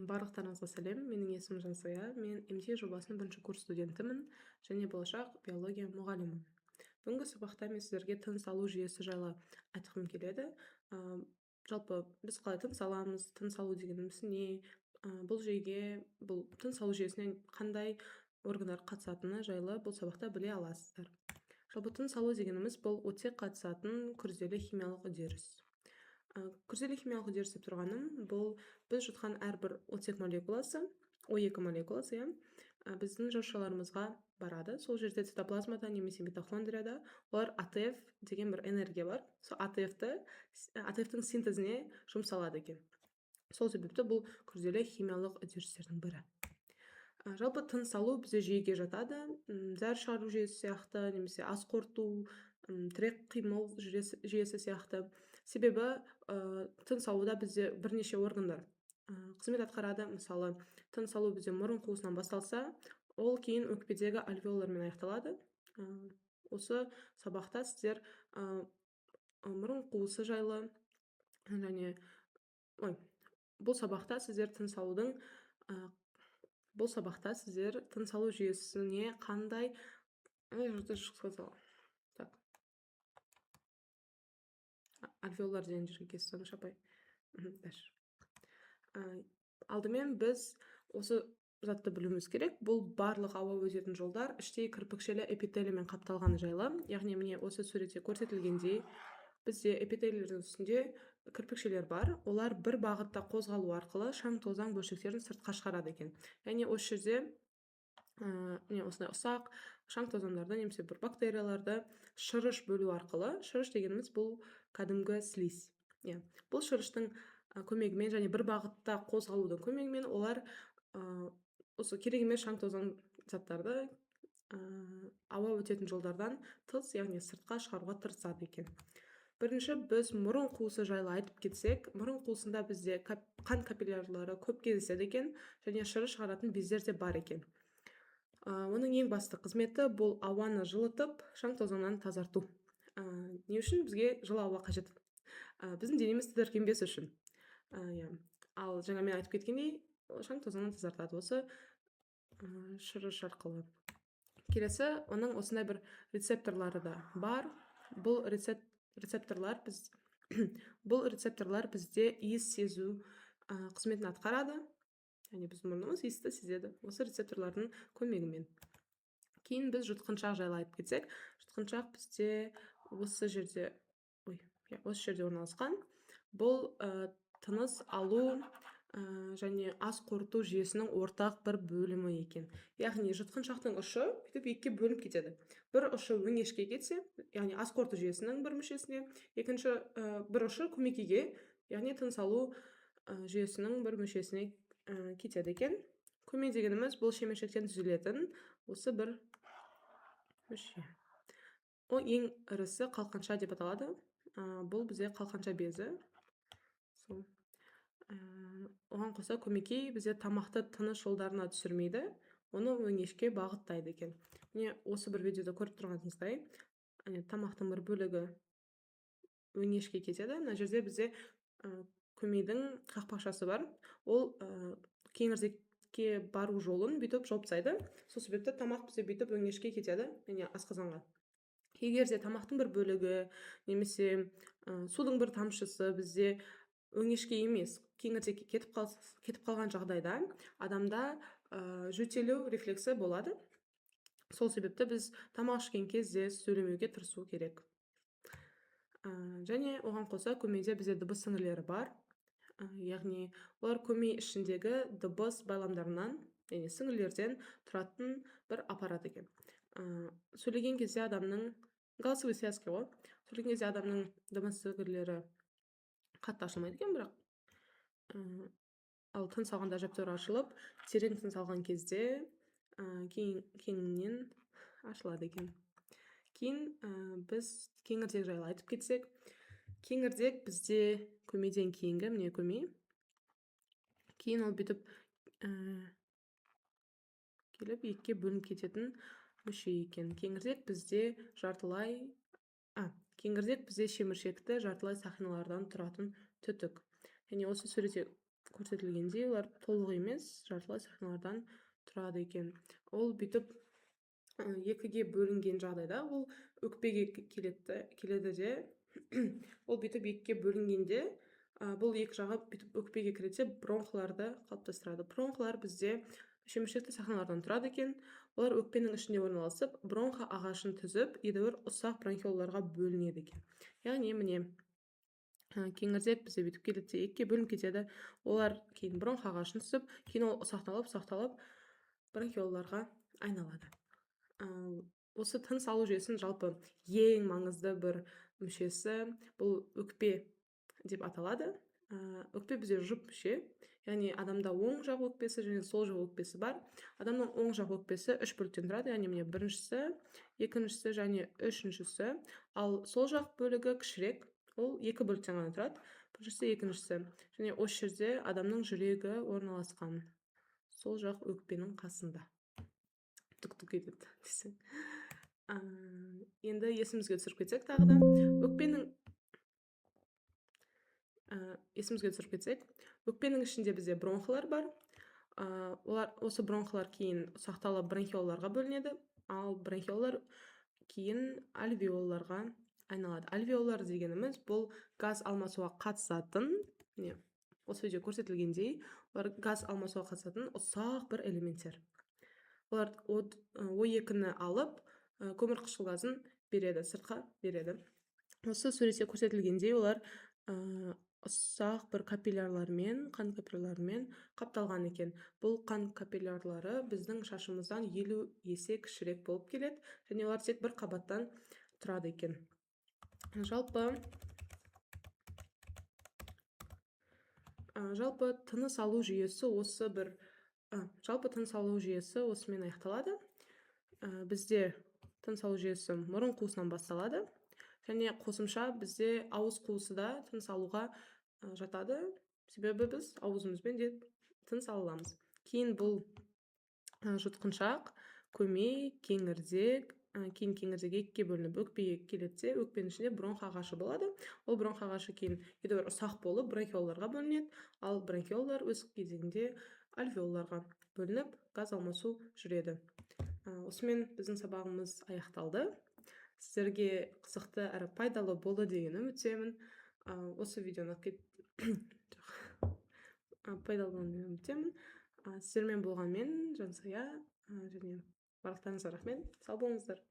Барлықтарыңызға сәлем, менің есімім Жансая, мен МТ жобасының бірінші курс студентімін және болашақ биология мұғалімі. Бүгінгі сабақта мен сіздерге тыныс алу жүйесі жайлы айтқым келеді. Жалпы біз қалай тыныс аламыз, тыныс алу дегеніміз не, бұл жүйеге, бұл тыныс алу жүйесіне қандай органдар қатысатыны жайлы бұл сабақта біле аласыздар. Жалпы тыныс алу дегеніміз бұл өте қатысатын күрделі химиялық үдеріс. Күрделі химиялық үдеріс деп тұрғаным, бұл біз жұтқан әрбір оттек молекуласы, O2 молекуласы, біздің жасушаларымызға барады. Сол жерде цитоплазмада немесе митохондрияда олар АТФ деген бір энергия бар. Сол АТФ-тің синтезіне жұмсалады екен. Сол себепті бұл күрделі химиялық үдерістердің бірі. Жалпы тыныс алу бізде жүйеге жатады. Зәр шығару жүйесі сияқты, немесе ас қорыту, тірек қимыл жүйесі сияқты. Себебі тыныс алуда бізде бірнеше органдар қызмет атқарады. Мысалы, тыныс алу бізде мұрын қуысынан басталса, ол кейін өкпедегі альвеолармен аяқталады. Осы сабақта сіздер мұрын қуысы жайлы және бұл сабақта сіздер тыныс алу жүйесіне қандай альвеолар деген жерге кесіп шапай. Алдымен біз осы затты білуіміз керек. Бұл барлық ауа өтетін жолдар іштей кірпікшелі эпителиймен қапталғаны жайлы. Яғни міне осы суретте көрсетілгендей, бізде эпителийлердің үстінде кірпікшелер бар. Олар бір бағытта қозғалу арқылы шаң тозаң бөлшектерін сыртқа шығарады екен. Яғни осы жерде осындай ұсақ шаң тозаңдарды немесе бір бактерияларды шырыш бөлу арқылы, шырыш дегеніміз бұл кәдімгі слизь. Бұл шырыштың көмегімен және бір бағытта қозғалудың көмегімен олар осы керек емес шаң тозаң заттарды ауа өтетін жолдардан тыс, яғни сыртқа шығаруға тырысады екен. Бірінші біз мұрын қуысы жайлы айтып кетсек, мұрын қуысында бізде қан капиллярлары көп кездеседі екен және шырыш шығаратын бездер де бар екен. Оның ең басты қызметі бұл ауаны жылытып, шаң тозаңнан тазарту. Не үшін бізге жылы ауа қажет? Біздің денеміз тітіркенбес үшін. Ал жаңа мен айтып кеткендей, шаң тозаңнан тазартады осы шырыш арқылы. Келесі, оның осындай бір рецепторлары да бар. Бұл рецепторлар бізде иіс сезу қызметін атқарады. Яғни біздің мұрнымыз иісті сезеді осы рецепторлардың көмегімен. Кейін біз жұтқыншақ жайлы айтып кетсек, жұтқыншақ бізде осы жерде орналасқан. Бұл тыныс алу және ас қорыту жүйесінің ортақ бір бөлімі екен. Яғни жұтқыншақтың ұшы бүйтіп екіге бөлініп кетеді. Бір ұшы өңешке кетсе, яғни ас қорыту жүйесінің бір мүшесіне, екінші бір ұшы көмекейге, яғни тыныс алу жүйесінің бір мүшесіне кетеді екен. Көмей дегеніміз бұл шеміршектен түзілетін осы бір мүше. Ол ең ірісі қалқанша деп аталады. Бұл бізде қалқанша безі. Оған қоса көмекей бізде тамақты тыныс жолдарына түсірмейді, оны өңешке бағыттайды екен. Міне осы бір видеода көріп тұрғаныңыздай, тамақтың бір бөлігі өңешке кетеді. Мына жерде бізде көмейдің қақпақшасы бар. Ол кеңірдекке бару жолын бүйтіп жауып тастайды. Сол себепті тамақ бізде бүйтіп өңешке кетеді, яғни асқазанға. Егер де тамақтың бір бөлігі немесе судың бір тамшысы бізде өңешке емес, кеңірдекке кетіп қалған жағдайда адамда жөтелу рефлексі болады. Сол себепті біз тамақ ішкен кезде сөйлемеуге тырысу керек. Және оған қоса көмейде бізде дыбыс сіңірлері бар. Яғни олар көмей ішіндегі дыбыс байламдарынан, яғни сіңірлерден тұратын бір аппарат екен. Сөйлеген кезде адамның голосовой связка ғой. Сөйлеген кезде адамның дыбыс сіңірлері қатты ашылмайды екен, бірақ ал тыныс алғанда жептері ашылып, терең тыныс алған кезде кеңінен ашылады екен. Кейін біз кеңірдек жайлы айтып кетсек, кеңірдек бізде көмейден кейінгі, міне көмей. Кейін ол бүйтіп келіп екіге бөлініп кететін мүше екен. Кеңірдек бізде шеміршекті жартылай сақиналардан тұратын түтік. Және осы суретте көрсетілгендей олар толық емес жартылай сахналардан тұрады екен. Ол бүйтіп екіге бөлінген жағдайда ол өкпеге келеді де ол бүйтіп екіге бөлінгенде бұл екі жағы бүйтіп өкпеге кіреді, бронхларды қалыптастырады. Бронхлар бізде шеміршекті сахналардан тұрады екен. Олар өкпенің ішінде орналасып, бронха ағашын түзіп, едәуір ұсақ бронхиолаларға бөлінеді екен. Яғни міне кеңірдек бізде бүйтіп келеді де екіге бөлініп кетеді. Олар кейін бронх ағашын түсіп, кейін ол ұсақталып бронхиолаларға айналады. Осы тыныс алу жүйесінің жалпы ең маңызды бір мүшесі бұл өкпе деп аталады. Өкпе бізде жұп мүше, яғни адамда оң жақ өкпесі және сол жақ өкпесі бар. Адамның оң жақ өкпесі 3 бөліктен тұрады, яғни міне біріншісі, екіншісі және үшіншісі. Ал сол жақ бөлігі кішірек, ол 2 бөліктен ғана тұрады. Біріншісі, екіншісі. Және осы жерде адамның жүрегі орналасқан. Сол жақ өкпенің қасында. Түк етеді десең. Енді есімізге түсіріп кетсек тағы да, өкпенің ішінде бізде бронхлар бар. Осы бронхлар кейін ұсақталып бронхиолаларға бөлінеді, ал бронхиолалар кейін альвеолаларға айналады. Альвеолалар дегеніміз бұл газ алмасуға қатысатын, осы видео көрсетілгендей, олар газ алмасуға қатысатын ұсақ бір элементтер. Олар O2-ні алып, көмірқышқыл газын береді, сыртқа береді. Осы суретте көрсетілгендей, олар ұсақ бір капиллярлармен, қан капилляларымен қапталған екен. Бұл қан капиллярлары біздің шашымыздан 50 есе кішірек болып келеді, және олар тек бір қабаттан тұрады екен. Жалпы тыныс алу жүйесі осымен аяқталады. Бізде тыныс алу жүйесі мұрын қуысынан басталады, және қосымша бізде ауыз қуысы да тыныс алуға жатады, себебі біз ауызымызбен де тыныс ала аламыз. Кейін бұл жұтқыншақ, көмей, кеңірдек, кейін кеңірдек екіге бөлініп өкпеге келеді, өкпенің ішінде бронх ағашы болады. Ол бронх ағашы кейін едәуір ұсақ болып бронхиолаларға бөлінеді, ал бронхиолалар өз кезегінде альвеолаларға бөлініп, газ алмасу жүреді. Осымен біздің сабағымыз аяқталды. Сіздерге қызықты әрі пайдалы болды деген үміттемін. Осы видеоны пайдалы болғанын үміттемін. Сіздермен болғанмен Жансая және барлықтарыңызға рахмет. Сау болыңыздар.